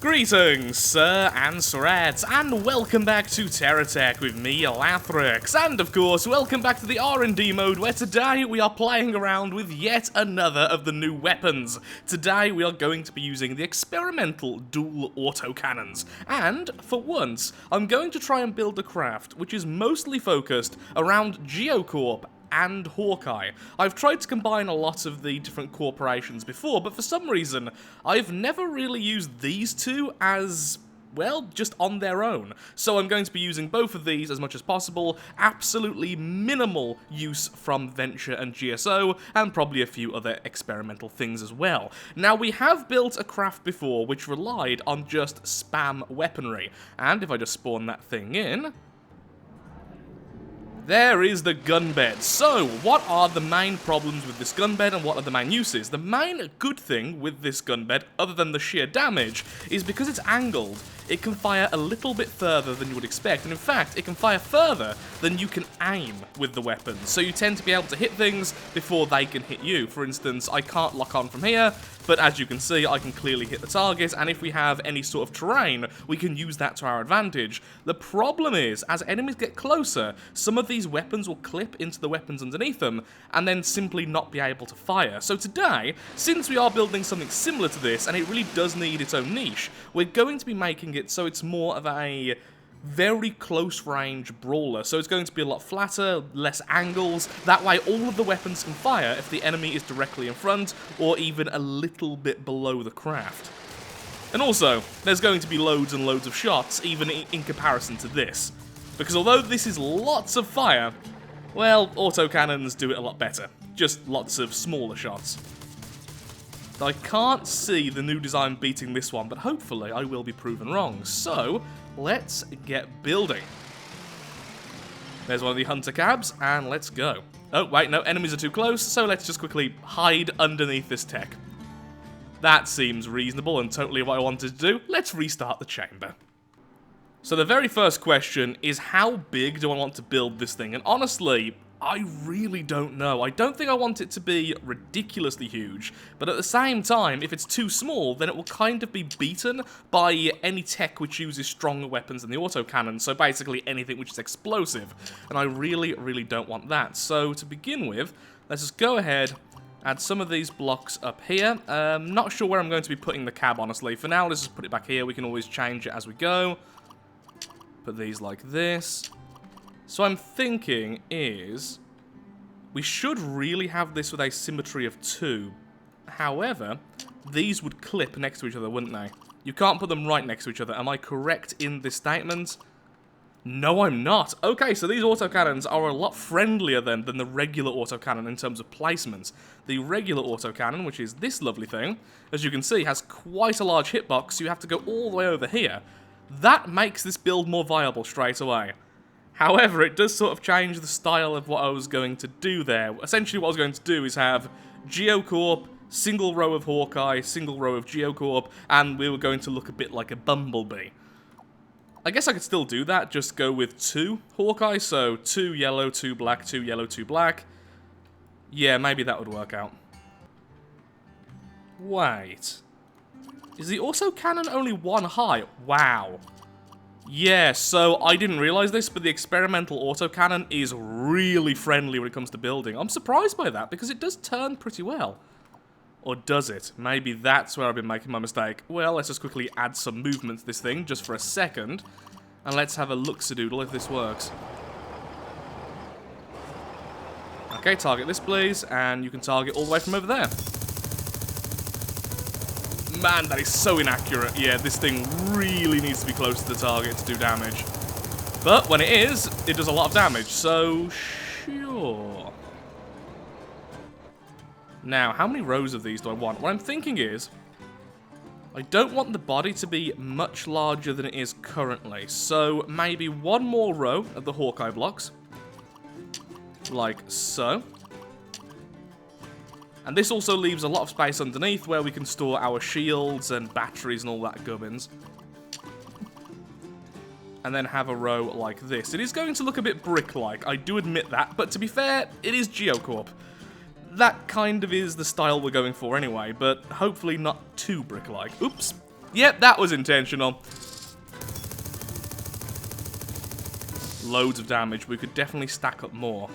Greetings, sir and sirettes, and welcome back to Terratech with me, Lathrix, and of course, welcome back to the R&D mode, where today we are playing around with yet another of the new weapons. Today we are going to be using the experimental Dual AutoCannons, and, for once, I'm going to try and build a craft which is mostly focused around Geocorp and Hawkeye. I've tried to combine a lot of the different corporations before, but for some reason, I've never really used these two as, well, just on their own. So I'm going to be using both of these as much as possible, absolutely minimal use from Venture and GSO, and probably a few other experimental things as well. Now, we have built a craft before which relied on just spam weaponry, and if I just spawn that thing in, there is the gun bed. So, what are the main problems with this gun bed and what are the main uses? The main good thing with this gun bed, other than the sheer damage, is because it's angled, it can fire a little bit further than you would expect, and in fact, it can fire further than you can aim with the weapons. So you tend to be able to hit things before they can hit you. For instance, I can't lock on from here, but as you can see, I can clearly hit the target, and if we have any sort of terrain, we can use that to our advantage. The problem is, as enemies get closer, some of these weapons will clip into the weapons underneath them, and then simply not be able to fire. So today, since we are building something similar to this, and it really does need its own niche, we're going to be making it so it's more of a very close range brawler, so it's going to be a lot flatter, less angles, that way all of the weapons can fire if the enemy is directly in front, or even a little bit below the craft. And also, there's going to be loads and loads of shots, even in comparison to this, because although this is lots of fire, well, autocannons do it a lot better, just lots of smaller shots. I can't see the new design beating this one, but hopefully I will be proven wrong. So, let's get building. There's one of the hunter cabs, and let's go. Oh, wait, no, enemies are too close, so let's just quickly hide underneath this tech. That seems reasonable and totally what I wanted to do. Let's restart the chamber. So the very first question is, how big do I want to build this thing? And honestly, I really don't know. I don't think I want it to be ridiculously huge, but at the same time, if it's too small, then it will kind of be beaten by any tech which uses stronger weapons than the autocannon, so basically anything which is explosive, and I really, really don't want that. So to begin with, let's just go ahead, add some of these blocks up here. Not sure where I'm going to be putting the cab, honestly. For now, let's just put it back here. We can always change it as we go. Put these like this. So I'm thinking is, we should really have this with a symmetry of 2. However, these would clip next to each other, wouldn't they? You can't put them right next to each other. Am I correct in this statement? No, I'm not. Okay, so these autocannons are a lot friendlier then than the regular autocannon in terms of placement. The regular autocannon, which is this lovely thing, as you can see, has quite a large hitbox, so you have to go all the way over here. That makes this build more viable straight away. However, it does sort of change the style of what I was going to do there. Essentially, what I was going to do is have Geocorp, single row of Hawkeye, single row of Geocorp, and we were going to look a bit like a bumblebee. I guess I could still do that, just go with 2 Hawkeye, so 2 yellow, 2 black, 2 yellow, 2 black. Yeah, maybe that would work out. Wait. Is the autocannon only 1 high? Wow. Yeah, so I didn't realize this, but the experimental autocannon is really friendly when it comes to building. I'm surprised by that, because it does turn pretty well. Or does it? Maybe that's where I've been making my mistake. Well, let's just quickly add some movement to this thing, just for a second. And let's have a look-a-doodle if this works. Okay, target this, please, and you can target all the way from over there. Man, that is so inaccurate. Yeah, this thing really needs to be close to the target to do damage. But when it is, it does a lot of damage, so sure. Now, how many rows of these do I want? What I'm thinking is, I don't want the body to be much larger than it is currently, so maybe 1 more row of the Hawkeye blocks, like so. And this also leaves a lot of space underneath where we can store our shields and batteries and all that gubbins. And then have a row like this. It is going to look a bit brick-like, I do admit that, but to be fair, it is Geocorp. That kind of is the style we're going for anyway, but hopefully not too brick-like. Oops. Yep, that was intentional. Loads of damage. We could definitely stack up more.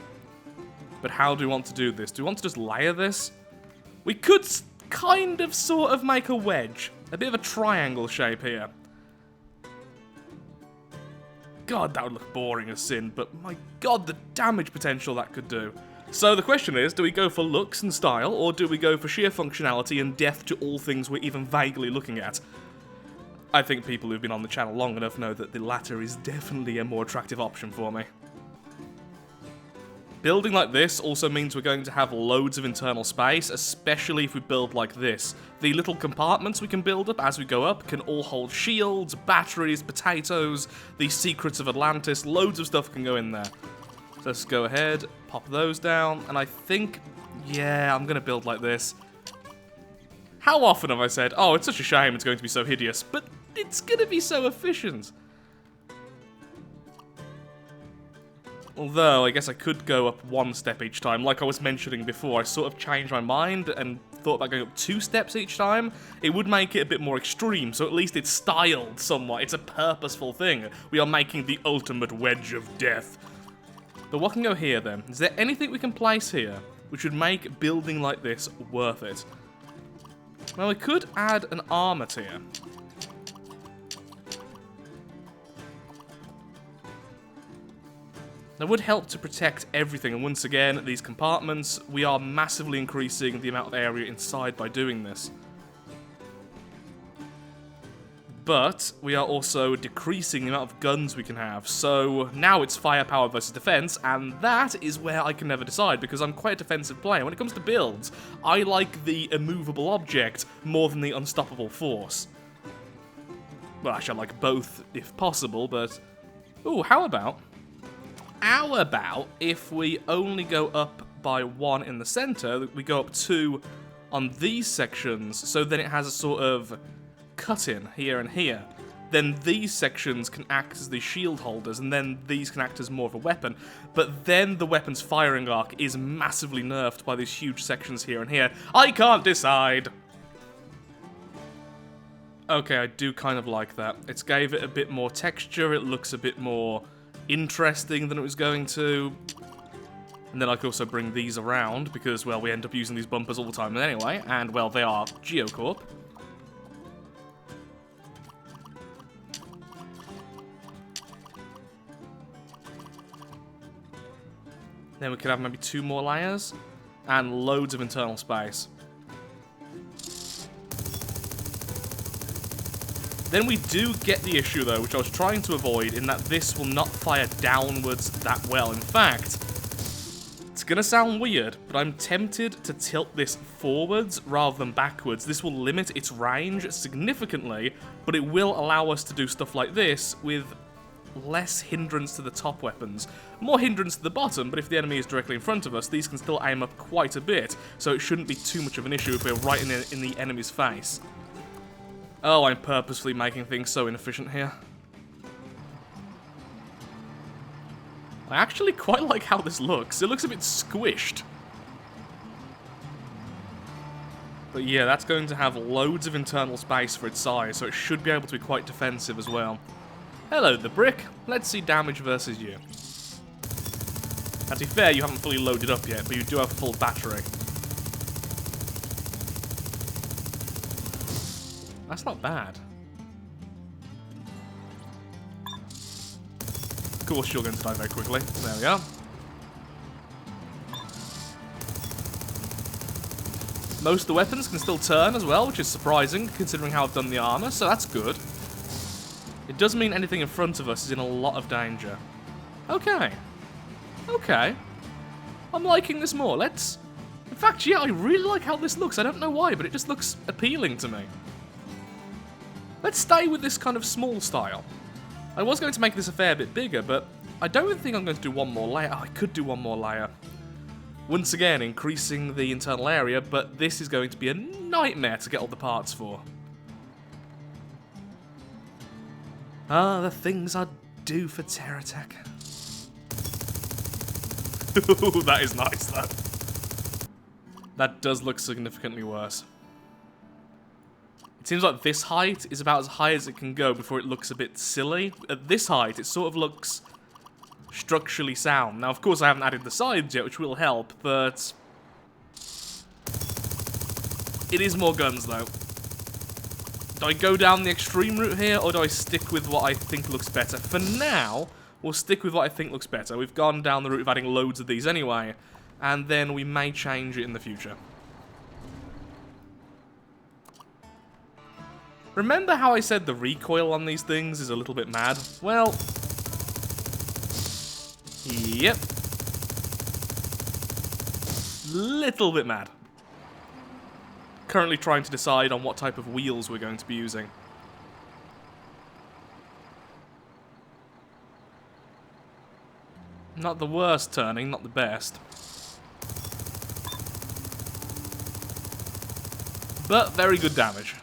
But how do we want to do this? Do we want to just layer this? We could kind of sort of make a wedge. A bit of a triangle shape here. God, that would look boring as sin, but my god, the damage potential that could do. So the question is, do we go for looks and style, or do we go for sheer functionality and death to all things we're even vaguely looking at? I think people who've been on the channel long enough know that the latter is definitely a more attractive option for me. Building like this also means we're going to have loads of internal space, especially if we build like this. The little compartments we can build up as we go up can all hold shields, batteries, potatoes, the secrets of Atlantis, loads of stuff can go in there. So let's go ahead, pop those down, and I think, yeah, I'm going to build like this. How often have I said, oh, it's such a shame it's going to be so hideous, but it's going to be so efficient. Although, I guess I could go up one step each time. Like I was mentioning before, I sort of changed my mind and thought about going up 2 steps each time. It would make it a bit more extreme, so at least it's styled somewhat. It's a purposeful thing. We are making the ultimate wedge of death. But what can go here, then? Is there anything we can place here which would make building like this worth it? Well, we could add an armor tier. That would help to protect everything, and once again, these compartments, we are massively increasing the amount of area inside by doing this. But we are also decreasing the amount of guns we can have, so now it's firepower versus defense, and that is where I can never decide, because I'm quite a defensive player. When it comes to builds, I like the immovable object more than the unstoppable force. Well, actually, I like both, if possible, but... Ooh, how about if we only go up by 1 in the center, we go up 2 on these sections, so then it has a sort of cut-in here and here. Then these sections can act as the shield holders, and then these can act as more of a weapon. But then the weapon's firing arc is massively nerfed by these huge sections here and here. I can't decide! Okay, I do kind of like that. It's gave it a bit more texture, it looks a bit more interesting than it was going to. And then I could also bring these around because, well, we end up using these bumpers all the time anyway, and, well, they are Geocorp. Then we could have maybe 2 more layers and loads of internal space. Then we do get the issue, though, which I was trying to avoid, in that this will not fire downwards that well. In fact, it's going to sound weird, but I'm tempted to tilt this forwards rather than backwards. This will limit its range significantly, but it will allow us to do stuff like this with less hindrance to the top weapons. More hindrance to the bottom, but if the enemy is directly in front of us, these can still aim up quite a bit, so it shouldn't be too much of an issue if we're right in the enemy's face. Oh, I'm purposefully making things so inefficient here. I actually quite like how this looks. It looks a bit squished. But yeah, that's going to have loads of internal space for its size, so it should be able to be quite defensive as well. Hello, the brick. Let's see damage versus you. Now, to be fair, you haven't fully loaded up yet, but you do have full battery. That's not bad. Of course, you're going to die very quickly. There we are. Most of the weapons can still turn as well, which is surprising, considering how I've done the armor, so that's good. It does mean anything in front of us is in a lot of danger. Okay. Okay. I'm liking this more. Let's... In fact, yeah, I really like how this looks. I don't know why, but it just looks appealing to me. Let's stay with this kind of small style. I was going to make this a fair bit bigger, but I don't think I'm going to do one more layer. Oh, I could do one more layer. Once again, increasing the internal area, but this is going to be a nightmare to get all the parts for. Ah, the things I'd do for Terratech. Ooh, that is nice, though. That does look significantly worse. It seems like this height is about as high as it can go before it looks a bit silly. At this height, it sort of looks structurally sound. Now, of course, I haven't added the sides yet, which will help, but it is more guns, though. Do I go down the extreme route here, or do I stick with what I think looks better? For now, we'll stick with what I think looks better. We've gone down the route of adding loads of these anyway, and then we may change it in the future. Remember how I said the recoil on these things is a little bit mad? Well, yep. Little bit mad. Currently trying to decide on what type of wheels we're going to be using. Not the worst turning, not the best. But very good damage.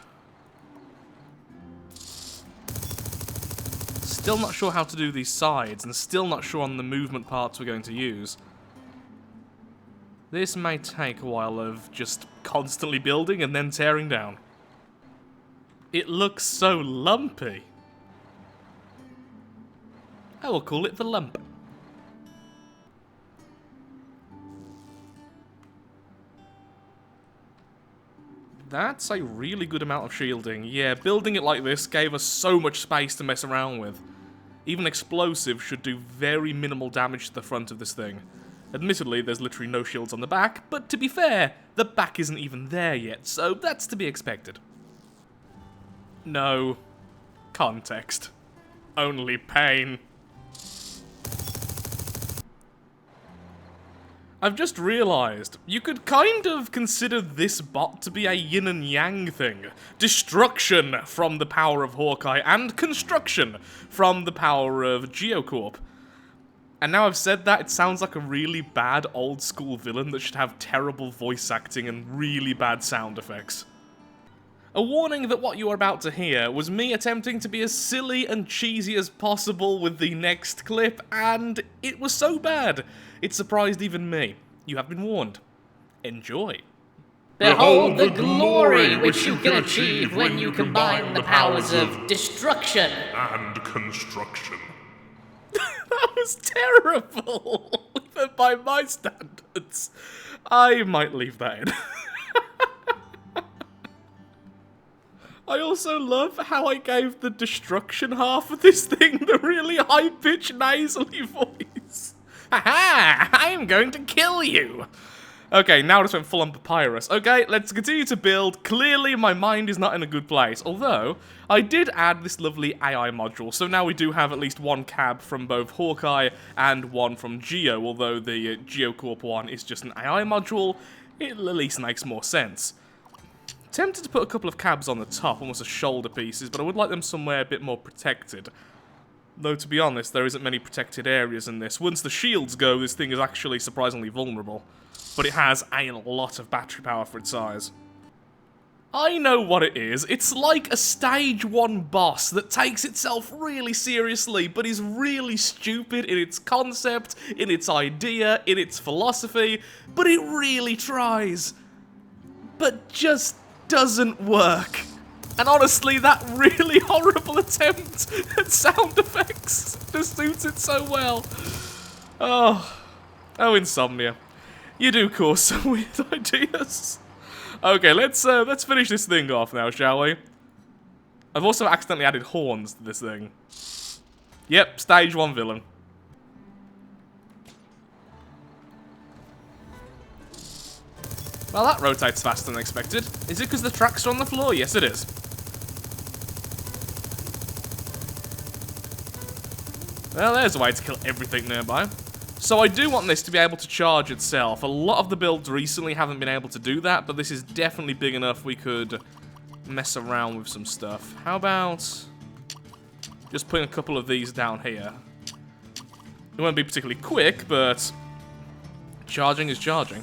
Still not sure how to do these sides, and still not sure on the movement parts we're going to use. This may take a while of just constantly building and then tearing down. It looks so lumpy. I will call it the lump. That's a really good amount of shielding. Yeah, building it like this gave us so much space to mess around with. Even explosives should do very minimal damage to the front of this thing. Admittedly, there's literally no shields on the back, but to be fair, the back isn't even there yet, so that's to be expected. No context. Only pain. I've just realised, you could kind of consider this bot to be a yin and yang thing. Destruction from the power of Hawkeye, and construction from the power of Geocorp. And now I've said that, it sounds like a really bad old school villain that should have terrible voice acting and really bad sound effects. A warning that what you are about to hear was me attempting to be as silly and cheesy as possible with the next clip, and it was so bad, it surprised even me. You have been warned. Enjoy. Behold the glory which you can achieve when you combine the powers of destruction and construction. That was terrible! Even by my standards. I might leave that in. I also love how I gave the destruction half of this thing the really high-pitched nasally voice. Haha! I'm going to kill you! Okay, now I just went full-on papyrus. Okay, let's continue to build. Clearly, my mind is not in a good place. Although, I did add this lovely AI module, so now we do have at least one cab from both Hawkeye and one from Geo, although the Geocorp one is just an AI module. It at least makes more sense. Tempted to put a couple of cabs on the top, almost as shoulder pieces, but I would like them somewhere a bit more protected. Though, to be honest, there isn't many protected areas in this. Once the shields go, this thing is actually surprisingly vulnerable. But it has a lot of battery power for its size. I know what it is. It's like a stage 1 boss that takes itself really seriously, but is really stupid in its concept, in its idea, in its philosophy, but it really tries. But just doesn't work. And honestly, that really horrible attempt at sound effects just suits it so well. Oh, Insomnia. You do cause some weird ideas. Okay, let's finish this thing off now, shall we? I've also accidentally added horns to this thing. Yep, stage 1 villain. Well, that rotates faster than expected. Is it because the tracks are on the floor? Yes, it is. Well, there's a way to kill everything nearby. So I do want this to be able to charge itself. A lot of the builds recently haven't been able to do that, but this is definitely big enough we could mess around with some stuff. How about just putting a couple of these down here? It won't be particularly quick, but charging is charging.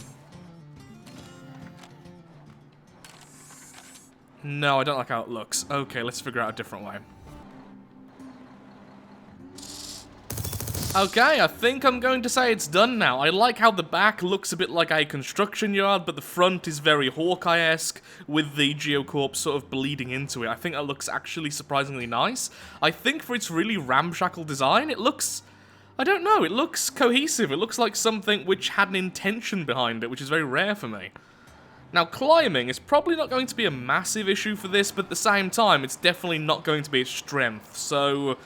No, I don't like how it looks. Okay, let's figure out a different way. Okay, I think I'm going to say it's done now. I like how the back looks a bit like a construction yard, but the front is very Hawkeye-esque, with the Geocorp sort of bleeding into it. I think that looks actually surprisingly nice. I think for its really ramshackle design, it looks... I don't know, it looks cohesive. It looks like something which had an intention behind it, which is very rare for me. Now, climbing is probably not going to be a massive issue for this, but at the same time, it's definitely not going to be its strength, so...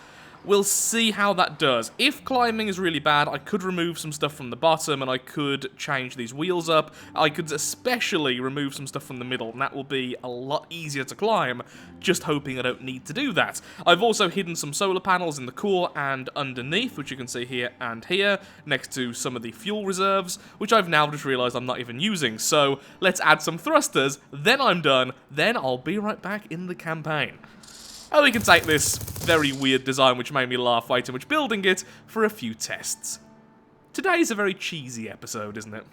we'll see how that does. If climbing is really bad, I could remove some stuff from the bottom, and I could change these wheels up. I could especially remove some stuff from the middle, and that will be a lot easier to climb, just hoping I don't need to do that. I've also hidden some solar panels in the core and underneath, which you can see here and here, next to some of the fuel reserves, which I've now just realised I'm not even using. So, let's add some thrusters, then I'm done, then I'll be right back in the campaign. Oh, we can take this very weird design, which made me laugh way too much building it, for a few tests. Today's a very cheesy episode, isn't it?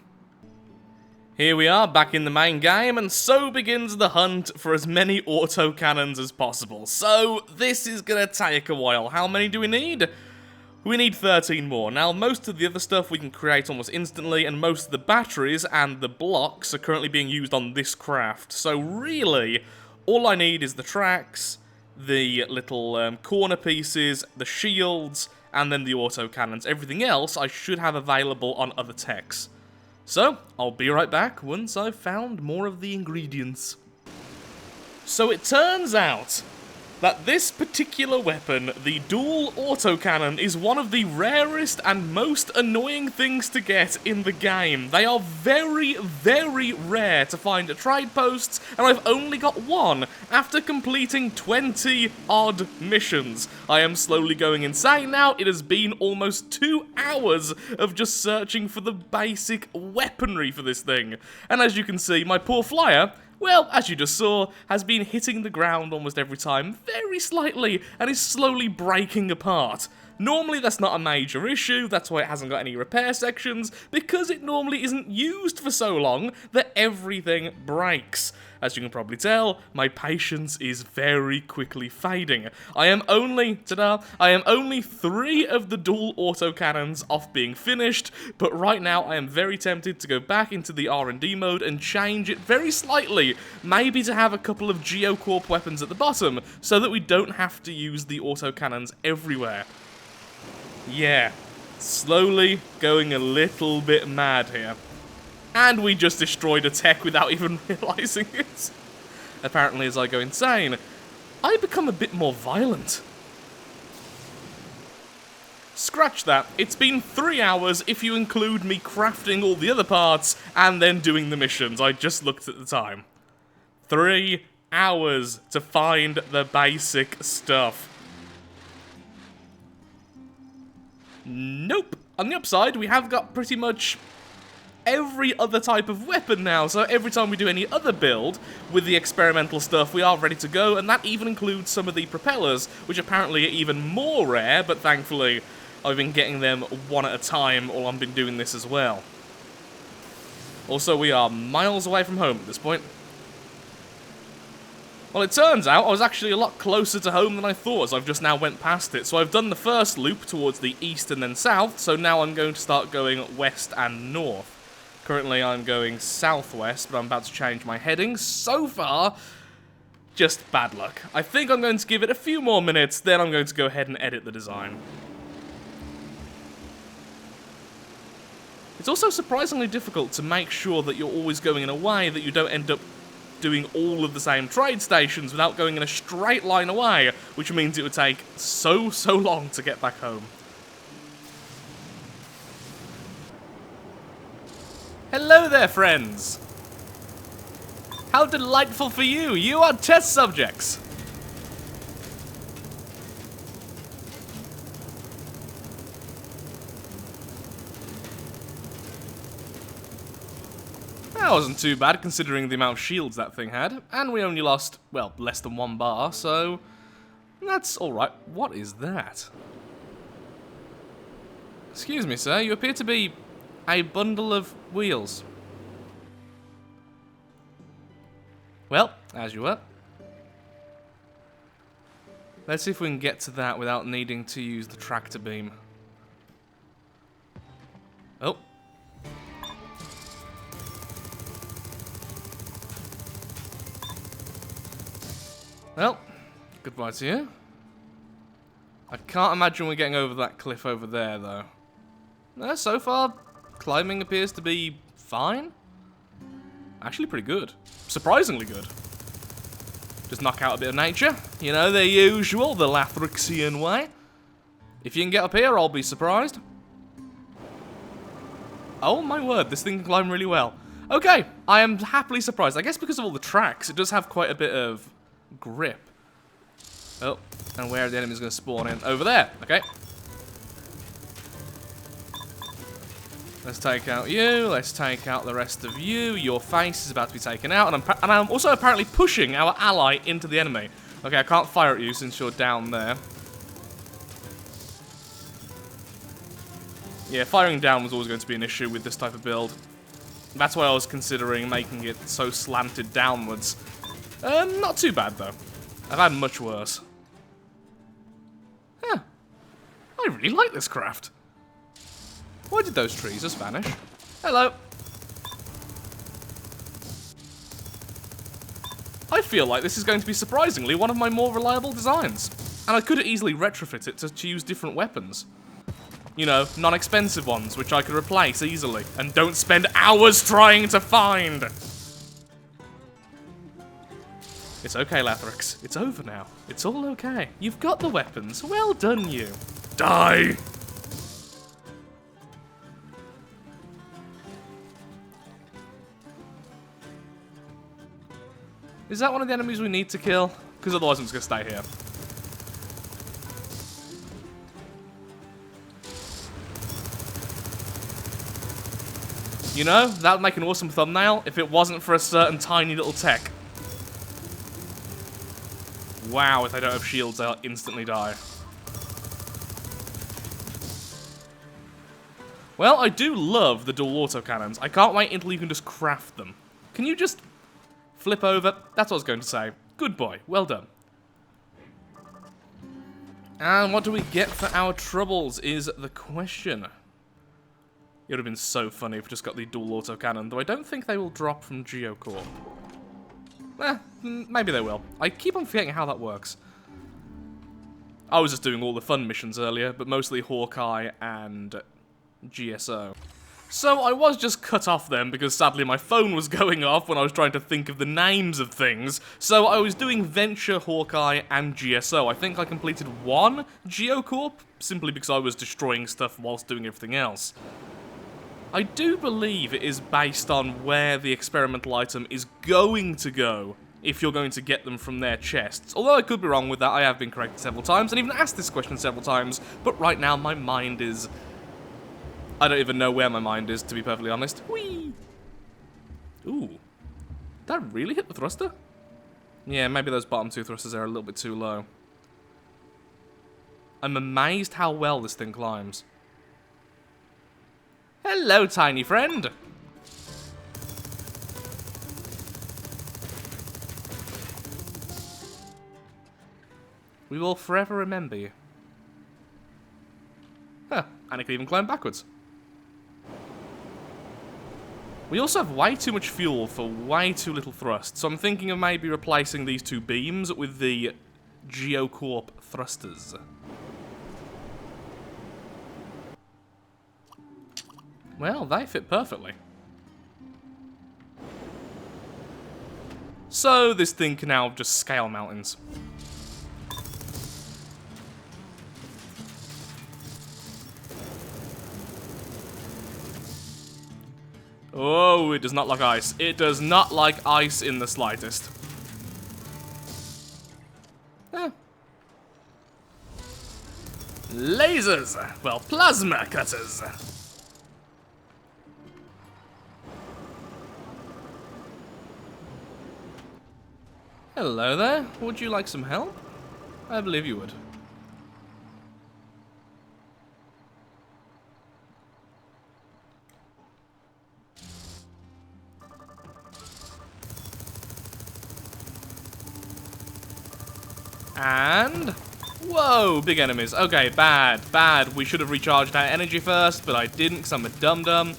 Here we are, back in the main game, and so begins the hunt for as many autocannons as possible. So, this is gonna take a while. How many do we need? We need 13 more. Now, most of the other stuff we can create almost instantly, and most of the batteries and the blocks are currently being used on this craft. So, really, all I need is the tracks, the little corner pieces, the shields, and then the autocannons. Everything else I should have available on other techs. So, I'll be right back once I've found more of the ingredients. So it turns out that this particular weapon, the Dual AutoCannon, is one of the rarest and most annoying things to get in the game. They are very, very rare to find at trade posts, and I've only got one after completing 20-odd missions. I am slowly going insane now. It has been almost 2 hours of just searching for the basic weaponry for this thing. And as you can see, my poor flyer, well, as you just saw, has been hitting the ground almost every time, very slightly, and is slowly breaking apart. Normally that's not a major issue, that's why it hasn't got any repair sections, because it normally isn't used for so long that everything breaks. As you can probably tell, my patience is very quickly fading. I am only 3 of the Dual AutoCannons off being finished, but right now I am very tempted to go back into the R&D mode and change it very slightly, maybe to have a couple of Geocorp weapons at the bottom, so that we don't have to use the autocannons everywhere. Yeah, slowly going a little bit mad here. And we just destroyed a tech without even realising it. Apparently, as I go insane, I become a bit more violent. Scratch that. It's been 3 hours if you include me crafting all the other parts and then doing the missions. I just looked at the time. 3 hours to find the basic stuff. Nope. On the upside, we have got pretty much every other type of weapon now, so every time we do any other build with the experimental stuff, we are ready to go, and that even includes some of the propellers, which apparently are even more rare, but thankfully I've been getting them one at a time while I've been doing this as well. Also, we are miles away from home at this point. Well, it turns out I was actually a lot closer to home than I thought, as I've just now went past it. So I've done the first loop towards the east and then south, so now I'm going to start going west and north. Currently I'm going southwest, but I'm about to change my heading. So far, just bad luck. I think I'm going to give it a few more minutes, then I'm going to go ahead and edit the design. It's also surprisingly difficult to make sure that you're always going in a way that you don't end up doing all of the same trade stations without going in a straight line away, which means it would take so long to get back home. Hello there, friends! How delightful for you! You are test subjects! That wasn't too bad, considering the amount of shields that thing had. And we only lost, well, less than 1 bar, so that's alright. What is that? Excuse me, sir, you appear to be a bundle of wheels. Well, as you were. Let's see if we can get to that without needing to use the tractor beam. Goodbye to you. I can't imagine we're getting over that cliff over there, though. So far, climbing appears to be fine. Actually pretty good. Surprisingly good. Just knock out a bit of nature. You know, the usual, the Lathrixian way. If you can get up here, I'll be surprised. Oh my word, this thing can climb really well. Okay, I am happily surprised. I guess because of all the tracks, it does have quite a bit of grip. Oh, and where are the enemies going to spawn in? Over there, okay. Let's take out you, let's take out the rest of you. Your face is about to be taken out, and I'm also apparently pushing our ally into the enemy. Okay, I can't fire at you since you're down there. Yeah, firing down was always going to be an issue with this type of build. That's why I was considering making it so slanted downwards. Not too bad, though. I've had much worse. Huh. I really like this craft. Why did those trees just vanish? Hello. I feel like this is going to be surprisingly one of my more reliable designs. And I could easily retrofit it to use different weapons. You know, non-expensive ones, which I could replace easily. And don't spend hours trying to find! It's okay, Lathrix. It's over now. It's all okay. You've got the weapons. Well done, you. Die! Is that one of the enemies we need to kill? Because otherwise I'm just going to stay here. You know, that would make an awesome thumbnail if it wasn't for a certain tiny little tech. Wow, if they don't have shields, they'll instantly die. Well, I do love the dual autocannons. I can't wait until you can just craft them. Can you just flip over? That's what I was going to say. Good boy. Well done. And what do we get for our troubles is the question. It would have been so funny if we just got the dual autocannon, though I don't think they will drop from Geocorp. Maybe they will. I keep on forgetting how that works. I was just doing all the fun missions earlier, but mostly Hawkeye and GSO. So I was just cut off then because sadly my phone was going off when I was trying to think of the names of things. So I was doing Venture, Hawkeye, and GSO. I think I completed one Geocorp, simply because I was destroying stuff whilst doing everything else. I do believe it is based on where the experimental item is going to go if you're going to get them from their chests. Although I could be wrong with that, I have been corrected several times and even asked this question several times, but right now my mind is... I don't even know where my mind is, to be perfectly honest. Whee! Ooh. Did that really hit the thruster? Yeah, maybe those bottom two thrusters are a little bit too low. I'm amazed how well this thing climbs. Hello, tiny friend! We will forever remember you. Huh, and it can even climb backwards. We also have way too much fuel for way too little thrust, so I'm thinking of maybe replacing these two beams with the Geocorp thrusters. Well, they fit perfectly. So this thing can now just scale mountains. Oh, it does not like ice. It does not like ice in the slightest. Eh. Lasers! Well, plasma cutters. Hello there. Would you like some help? I believe you would. And... whoa, big enemies. Okay, bad, bad. We should have recharged our energy first, but I didn't because I'm a dum-dum.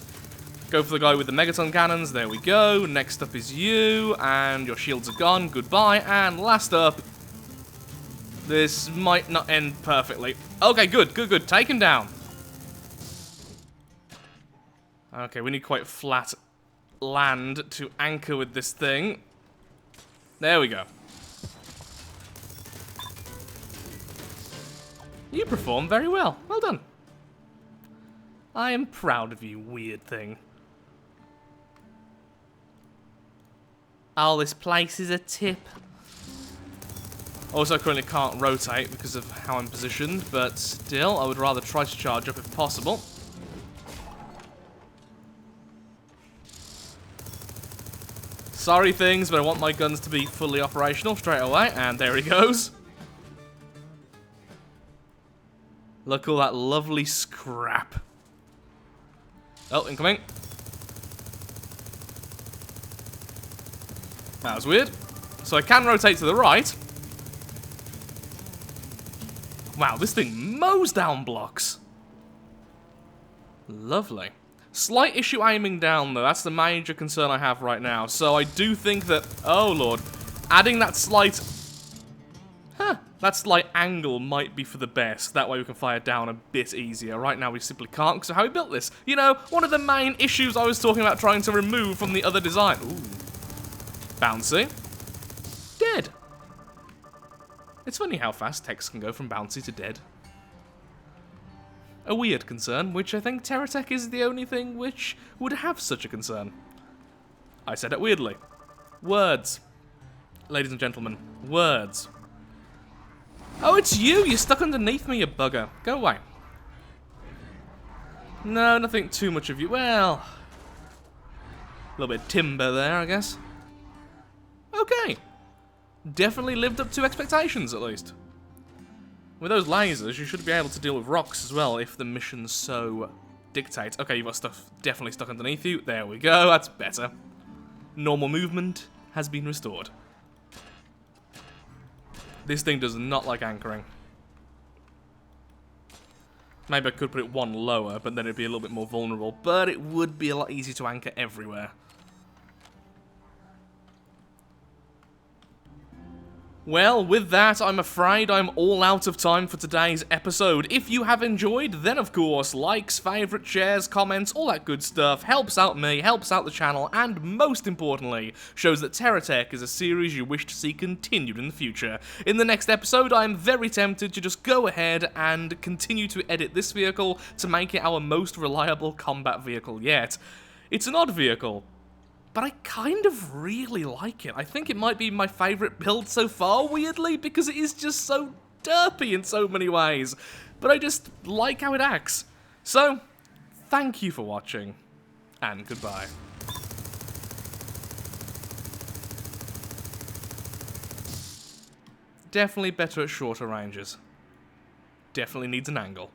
Go for the guy with the megaton cannons. There we go. Next up is you, and your shields are gone. Goodbye. And last up... This might not end perfectly. Okay, good, good, good. Take him down. Okay, we need quite flat land to anchor with this thing. There we go. You perform very well. Well done. I am proud of you, weird thing. Oh, this place is a tip. Also, I currently can't rotate because of how I'm positioned, but still, I would rather try to charge up if possible. Sorry things, but I want my guns to be fully operational straight away, and there he goes. Look at all that lovely scrap. Oh, incoming. That was weird. So I can rotate to the right. Wow, this thing mows down blocks. Lovely. Slight issue aiming down, though. That's the major concern I have right now. So I do think that... Oh, Lord. Adding that slight... that slight angle might be for the best. That way we can fire down a bit easier. Right now we simply can't because of how we built this. You know, one of the main issues I was talking about trying to remove from the other design. Ooh. Bouncy. Dead. It's funny how fast text can go from bouncy to dead. A weird concern, which I think Terratech is the only thing which would have such a concern. I said it weirdly. Words. Ladies and gentlemen, words. Oh, it's you! You're stuck underneath me, you bugger. Go away. No, nothing too much of you. Well, a little bit of timber there, I guess. Okay. Definitely lived up to expectations, at least. With those lasers, you should be able to deal with rocks as well, if the mission so dictates. Okay, you've got stuff definitely stuck underneath you. There we go, that's better. Normal movement has been restored. This thing does not like anchoring. Maybe I could put it one lower, but then it'd be a little bit more vulnerable. But it would be a lot easier to anchor everywhere. Well, with that, I'm afraid I'm all out of time for today's episode. If you have enjoyed, then of course, likes, favourites, shares, comments, all that good stuff helps out me, helps out the channel, and most importantly, shows that Terratech is a series you wish to see continued in the future. In the next episode, I'm very tempted to just go ahead and continue to edit this vehicle to make it our most reliable combat vehicle yet. It's an odd vehicle, but I kind of really like it. I think it might be my favourite build so far, weirdly, because it is just so derpy in so many ways. But I just like how it acts. So, thank you for watching, and goodbye. Definitely better at shorter ranges. Definitely needs an angle.